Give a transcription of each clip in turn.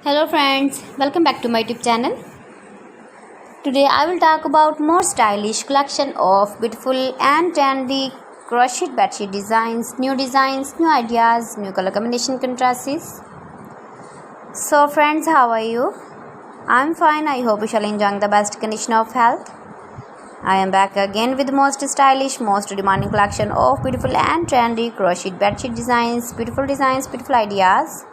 Hello friends, welcome back to my YouTube channel. Today I will talk about more stylish collection of beautiful and trendy crochet bedsheet designs, new ideas, new color combination contrasts. So friends, how are you? I'm fine. I hope you shall enjoy the best condition of health. I am back again with most stylish, most demanding collection of beautiful and trendy crochet bedsheet designs, beautiful ideas.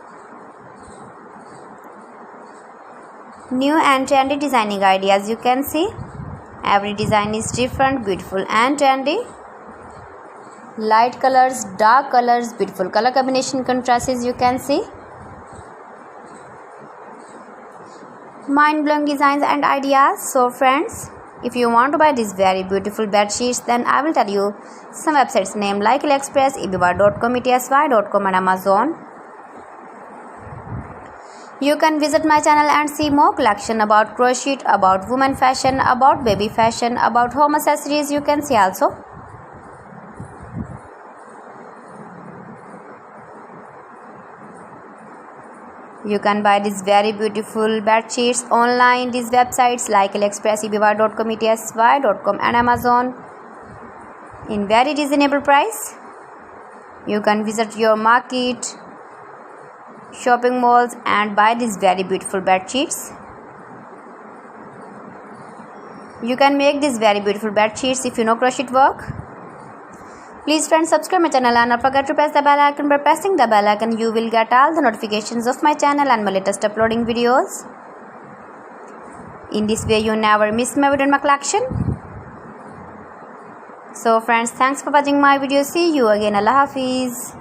New and trendy designing ideas, you can see. Every design is different, beautiful and trendy. Light colors, dark colors, beautiful color combination contrasts, you can see. Mind-blowing designs and ideas. So friends, if you want to buy these very beautiful bed sheets, then I will tell you some websites name like AliExpress, eBay.com, etsy.com and Amazon. You can visit my channel and see more collection about crochet, about women fashion, about baby fashion, about home accessories, you can see also. You can buy these very beautiful bed sheets online, these websites like AliExpress, eBay.com, etsy.com and Amazon in very reasonable price. You can visit your market, shopping malls and buy these very beautiful bed sheets. You can make these very beautiful bed sheets if you know crochet work. Please friends, subscribe my channel and don't forget to press the bell icon. By pressing the bell icon, you will get all the notifications of my channel and my latest uploading videos. In this way, you never miss my video in my collection. So friends, thanks for watching my video. See you again. Allah Hafiz.